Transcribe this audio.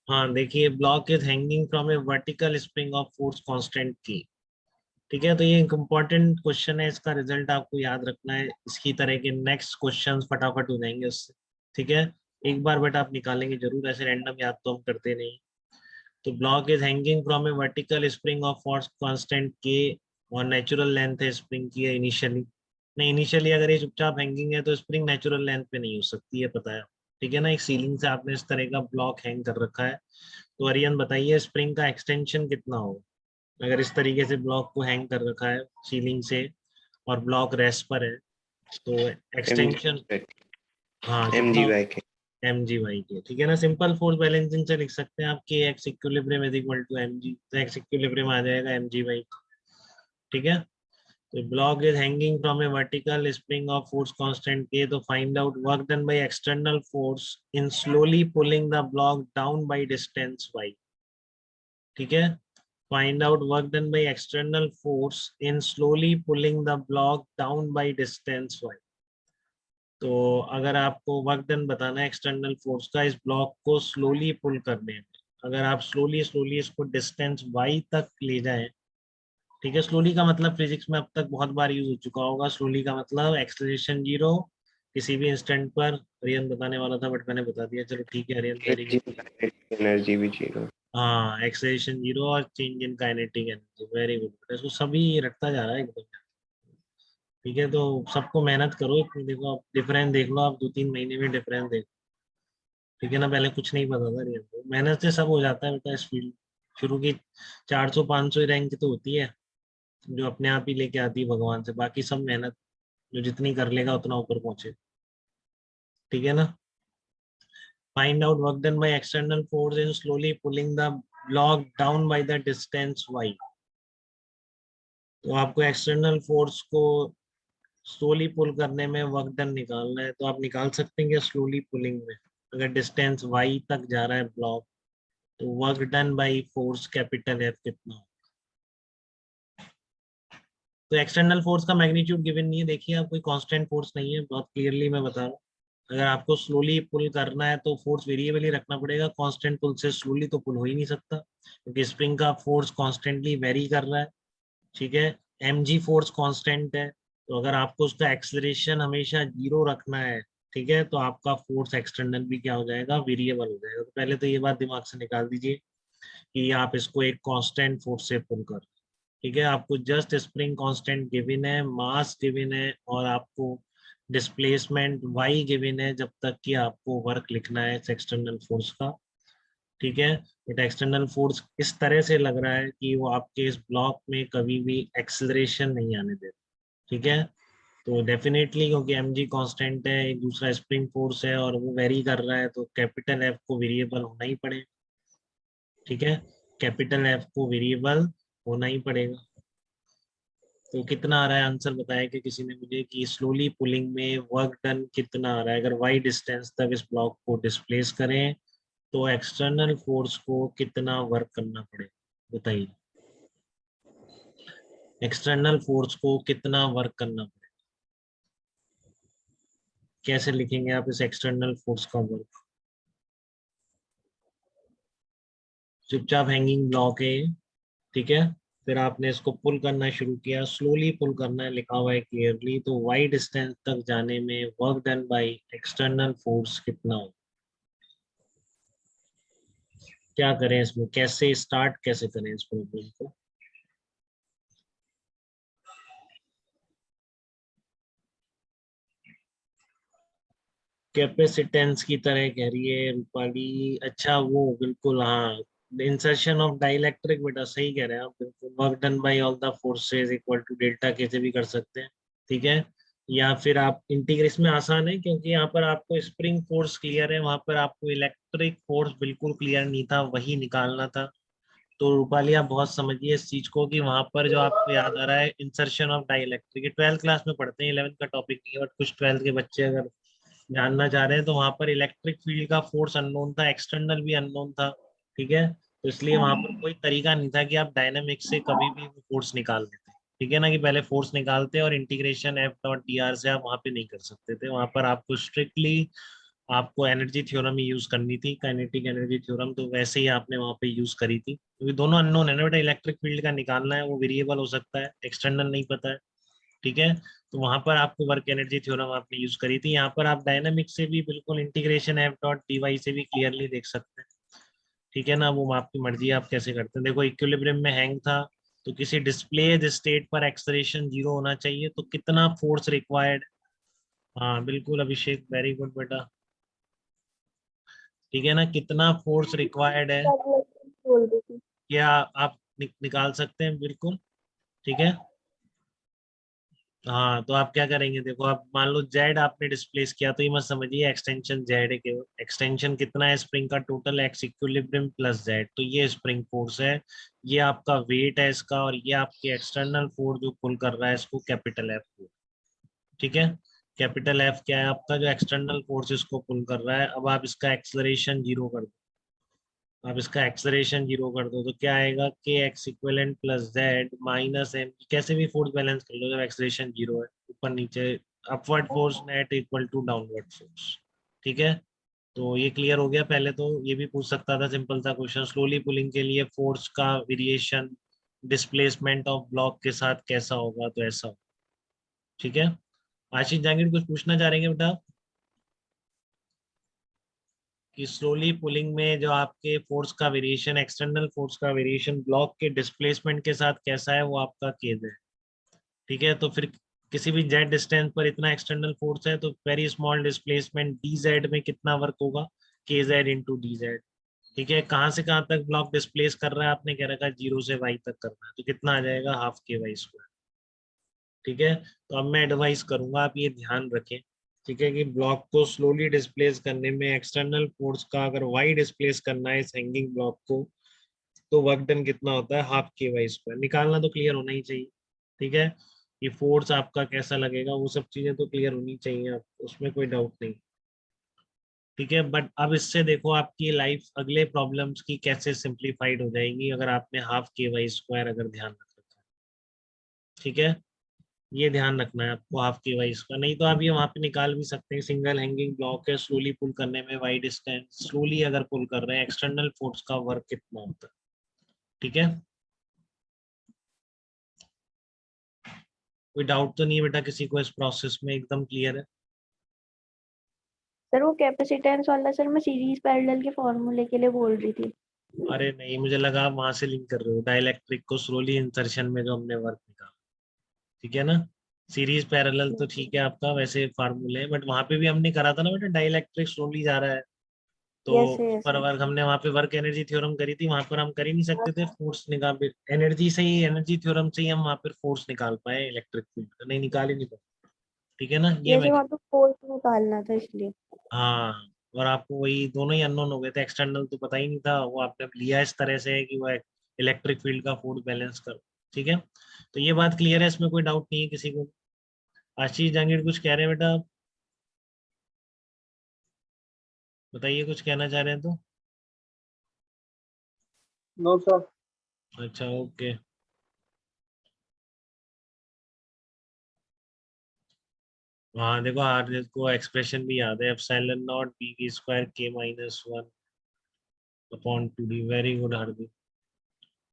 हाँ देखिए, block is hanging from a vertical spring of force constant की। ठीक है, तो ये एक इम्पॉर्टेंट क्वेश्चन है, इसका रिजल्ट आपको याद रखना है। इसकी तरह के नेक्स्ट क्वेश्चंस फटाफट हो जाएंगे उससे। ठीक है, एक बार बट आप निकालेंगे जरूर, ऐसे रैंडम याद तो हम करते नहीं। तो block is hanging from a vertical spring of force constant के, और नेचुरल लेंथ है स्प्रिंग की है इनिशियली। नहीं, इनिशियली अगर ये चुपचाप हैंगिंग है तो स्प्रिंग नेचुरल लेंथ पे नहीं हो सकती है, पता है। ठीक है ना, एक सीलिंग से आपने इस तरह का ब्लॉक हैंग कर रखा है। तो अरियन बताइए, स्प्रिंग का एक्सटेंशन कितना होगा अगर इस तरीके से ब्लॉक को हैंग कर रखा है सीलिंग से, और ब्लॉक रेस्ट पर है, तो एम एक्सटेंशन हाँ एम कितना? जी वाई के। एम जी वाई के। ठीक है ना, सिंपल फोर्स बैलेंसिंग से लिख सकते हैं आप k x equilibrium is equal to m g, तो एक्स इक्विलिब्रियम आ जाएगा एम जी वाई। ठीक है, तो block is hanging from a vertical spring of force constant k, तो find out work done by external force in slowly pulling the block down by distance y. ठीक है, find out work done by external force in slowly pulling the block down by distance y। तो अगर आपको work done बताना है external force का इस block को स्लोली पुल करने में, अगर आप स्लोली स्लोली इसको डिस्टेंस y तक ले जाएं। ठीक है, स्लोली का मतलब फिजिक्स में अब तक बहुत बार यूज हो चुका होगा। स्लोली का मतलब एक्सेलरेशन जीरो, किसी भी इंस्टेंट पर। अरियन बताने वाला था बट मैंने बता दिया, चलो ठीक है Arian, very energy good. Energy भी जीरो। हाँ, एक्सेलरेशन जीरो और change in kinetic energy, very good. इसको सभी रखता जा रहा है एकदम। ठीक है, तो सबको मेहनत करो, इसमें देखो आप डिफरेंस देख लो, आप 2-3 महीने में डिफरेंस देखो। ठीक है ना, पहले कुछ नहीं पता था रियल को, मेहनत से सब हो जाता है बेटा इस फील्ड। शुरू की 400-500 रैंक तो होती है, जो अपने आप ही लेके आती है भगवान से, बाकी सब मेहनत, जो जितनी कर लेगा उतना ऊपर पहुंचे। ठीक है ना, find out work done by external force in slowly pulling the block down by the distance y. तो आपको एक्सटर्नल फोर्स को स्लोली पुल करने में वर्क डन निकालना है, तो आप निकाल सकते हैं कि स्लोली पुलिंग में अगर डिस्टेंस y तक जा रहा है ब्लॉक, तो work done by force capital F कितना हो। तो एक्सटर्नल फोर्स का मैग्नीट्यूड गिवन नहीं है, देखिए आप, कोई कांस्टेंट फोर्स नहीं है, बहुत क्लियरली मैं बता रहा हूँ। अगर आपको स्लोली पुल करना है तो फोर्स वेरिएबल ही रखना पड़ेगा, कांस्टेंट पुल से स्लोली तो पुल हो ही नहीं सकता, क्योंकि स्प्रिंग का फोर्स कॉन्स्टेंटली वेरी कर रहा है। ठीक है, एम जी फोर्स कांस्टेंट है, तो अगर आपको उसका एक्सलरेशन हमेशा जीरो रखना है, ठीक है, तो आपका फोर्स एक्सटर्नल भी क्या हो जाएगा, वेरिएबल हो जाएगा। तो पहले तो ये बात दिमाग से निकाल दीजिए कि आप इसको एक कांस्टेंट फोर्स से पुल कर। ठीक है, आपको जस्ट स्प्रिंग कांस्टेंट गिवन है, मास गिवन है, और आपको डिस्प्लेसमेंट वाई गिवन है, जब तक कि आपको वर्क लिखना है एक्सटर्नल फोर्स का। ठीक है, बट एक्सटर्नल फोर्स इस तरह से लग रहा है कि वो आपके इस ब्लॉक में कभी भी एक्सेलरेशन नहीं आने दे। ठीक है, तो डेफिनेटली क्योंकि एम जी कॉन्स्टेंट है, एक दूसरा स्प्रिंग फोर्स है और वो वेरी कर रहा है, तो कैपिटल एफ को वेरिएबल होना ही पड़ेगा। ठीक है, कैपिटल एफ को वेरिएबल होना ही पड़ेगा। तो कितना आ रहा है आंसर बताया कि किसी ने मुझे, कि स्लोली पुलिंग में वर्क डन कितना आ रहा है, अगर वाई डिस्टेंस तक इस ब्लॉक को डिस्प्लेस करें तो एक्सटर्नल फोर्स को कितना वर्क करना पड़ेगा, बताइए। एक्सटर्नल फोर्स को कितना वर्क करना पड़ेगा, कैसे लिखेंगे आप इस एक्सटर्नल फोर्स का वर्क? चुपचाप हैंगिंग ब्लॉक है ये, ठीक है, फिर आपने इसको पुल करना शुरू किया, स्लोली पुल करना है, लिखा हुआ है क्लियरली, तो वाई डिस्टेंस तक जाने में work done by external force कितना हो। क्या करें इसमें, कैसे स्टार्ट कैसे करें इस प्रॉब्लम को? कैपेसिटेंस की तरह कह रही है रूपाली, अच्छा वो बिल्कुल हाँ, इंसर्शन ऑफ डाइलेक्ट्रिक, बेटा सही कह रहे हैं आप बिल्कुल, work done by all the forces equal to delta कैसे भी कर सकते हैं। ठीक है, या फिर आप इंटीग्रेशन में आसान है, क्योंकि यहाँ पर आपको स्प्रिंग फोर्स क्लियर है, वहां पर आपको इलेक्ट्रिक फोर्स बिल्कुल क्लियर नहीं था, वही निकालना था। तो रूपाली आप बहुत समझिए इस चीज को, कि वहां पर जो आपको याद आ रहा है insertion of dielectric, 12th class में पढ़ते हैं, 11th का टॉपिक नहीं है, बट कुछ 12th के बच्चे अगर जानना चाह रहे हैं, तो वहां पर इलेक्ट्रिक फील्ड का फोर्स अननोन था, एक्सटर्नल भी अननोन था। ठीक है, तो इसलिए वहां पर कोई तरीका नहीं था कि आप डायनामिक से कभी भी वो फोर्स निकाल लेते। ठीक है ना, कि पहले फोर्स निकालते और integration F dot D R से आप वहां पे नहीं कर सकते थे, वहां पर आपको स्ट्रिक्टली आपको एनर्जी थ्योरम ही यूज करनी थी, काइनेटिक एनर्जी थ्योरम, तो वैसे ही आपने वहां पे यूज करी थी, क्योंकि दोनों अननोन है ना बेटा, इलेक्ट्रिक फील्ड का निकालना है, वो वेरिएबल हो सकता है, एक्सटर्नल नहीं पता है। ठीक है, तो वहां पर आपको वर्क एनर्जी थ्योरम आपने यूज करी थी। यहाँ पर आप डायनामिक से भी बिल्कुल integration F dot d y से भी क्लियरली देख सकते हैं। ठीक है ना, वो आपकी मर्जी है आप कैसे करते हैं। देखो इक्विलिब्रियम में हैंग था, तो किसी डिस्प्लेड स्टेट पर एक्सलेरेशन जीरो होना चाहिए, तो कितना फोर्स रिक्वायर्ड। हाँ बिल्कुल अभिषेक, वेरी गुड बेटा। ठीक है ना, कितना फोर्स रिक्वायर्ड है, बोल रही थी। क्या आप निकाल सकते हैं बिल्कुल। ठीक है, हाँ तो आप क्या करेंगे, देखो आप मान लो जेड आपने डिस्प्लेस किया, तो ये मत समझिए एक्सटेंशन जेड है केवल, एक्सटेंशन कितना है स्प्रिंग का, total x equilibrium plus Z, तो ये स्प्रिंग फोर्स है, ये आपका वेट है इसका, और ये आपके एक्सटर्नल फोर्स जो पुल कर रहा है इसको कैपिटल एफ। ठीक है, कैपिटल एफ क्या है आपका, जो एक्सटर्नल फोर्स इसको पुल कर रहा है। अब आप इसका एक्सलरेशन जीरो कर दो, आप इसका एक्सलरेशन जीरो कर दो, तो क्या आएगा, k x equivalent plus z minus m, कैसे भी फोर्स बैलेंस कर लो जब एक्सलरेशन जीरो है, ऊपर नीचे, upward force net equal to downward force. ठीक है, तो ये क्लियर हो गया। पहले तो ये भी पूछ सकता था, सिंपल सा क्वेश्चन, स्लोली पुलिंग के लिए फोर्स का वेरिएशन डिस्प्लेसमेंट ऑफ ब्लॉक के साथ कैसा होगा, तो ऐसा होगा। ठीक है, आशीष जांगिड़ कुछ पूछना चाह रहे हैं बेटा, कि स्लोली पुलिंग में जो आपके फोर्स का वेरिएशन, एक्सटर्नल फोर्स का वेरिएशन ब्लॉक के डिस्प्लेसमेंट के साथ कैसा है, वो आपका केस है। ठीक है, तो फिर किसी भी जेड डिस्टेंस पर इतना एक्सटर्नल फोर्स है, तो very small displacement D Z में कितना वर्क होगा, के जेड इंटू डी जेड। ठीक है, कहाँ से कहाँ तक ब्लॉक डिस्प्लेस कर रहा है, आपने कह रखा है जीरो से वाई तक करना है, तो कितना आ जाएगा, हाफ के वाई स्क्वायर। ठीक है, तो अब मैं एडवाइस करूंगा आप ये ध्यान रखें, ठीक है, कि ब्लॉक को स्लोली डिस्प्लेस करने में एक्सटर्नल फोर्स का अगर वाई डिस्प्लेस करना है इस हैंगिंग ब्लॉक को, तो वर्क डन कितना होता है, हाफ के वाई स्क्वायर। निकालना तो क्लियर होना ही चाहिए। ठीक है, ये फोर्स आपका कैसा लगेगा, वो सब चीजें तो क्लियर होनी चाहिए, आप उसमें कोई डाउट नहीं। ठीक है, बट अब इससे देखो आपकी लाइफ अगले प्रॉब्लम्स की कैसे सिंप्लीफाइड हो जाएगी, अगर आपने हाफ के वाई स्क्वायर अगर ध्यान रख रखा है। ठीक है, ये ध्यान रखना है आपको, हाफ के वाई स्क्वायर, नहीं तो आप ये वहां पे निकाल भी सकते हैं, सिंगल हैंगिंग ब्लॉक है, स्लोली पुल करने में वाई डिस्टेंस, स्लोली अगर पुल कर रहे हैं एक्सटर्नल फोर्स का वर्क कितना होता है। ठीक है, कोई डाउट तो नहीं है बेटा किसी को इस प्रोसेस में, एकदम क्लियर है। सर वो कैपेसिटेंस वाला सर मैं सीरीज पैरेलल के फॉर्मूले के लिए बोल रही थी। अरे नहीं, मुझे लगा आप वहां से लिंक कर रहे हो डाइलेक्ट्रिक को स्लोली इंसर्शन में जो हमने वर्क निकाला। ठीक है ना, सीरीज पैरेलल तो ठीक है आपका वैसे फार्मूले, बट वहां पे भी हमने करा था ना बेटा, डाइलेक्ट्रिक स्लोली जा रहा है, तो यस उस यस। पर वर्क हमने वहां पे वर्क एनर्जी थ्योरम करी थी, वहां पर हम कर ही नहीं सकते थे फोर्स निकाल, एनर्जी से ही, एनर्जी थ्योरम से ही हम वहां पर फोर्स निकाल पाए इलेक्ट्रिक फील्ड, नहीं निकाल ही नहीं पाए। ठीक है ना, ये ये मैं, सर वहाँ पे फोर्स निकालना था इसलिए। हाँ, और आपको वही दोनों ही अननोन हो गए थे, एक्सटर्नल तो पता ही नहीं था, वो आपने लिया इस तरह से है कि वो इलेक्ट्रिक फील्ड का फोर्स बैलेंस कर। ठीक है, तो ये बात क्लियर है, इसमें कोई डाउट नहीं है किसी को। आशीष जांगिड़ कुछ कह रहे हैं बेटा आप, बताइए कुछ कहना चाह रहे हैं तो। No sir. अच्छा ओके, हाँ देखो आर को एक्सप्रेशन भी याद है, epsilon nought b v square के minus one upon two d, very good Hardeep.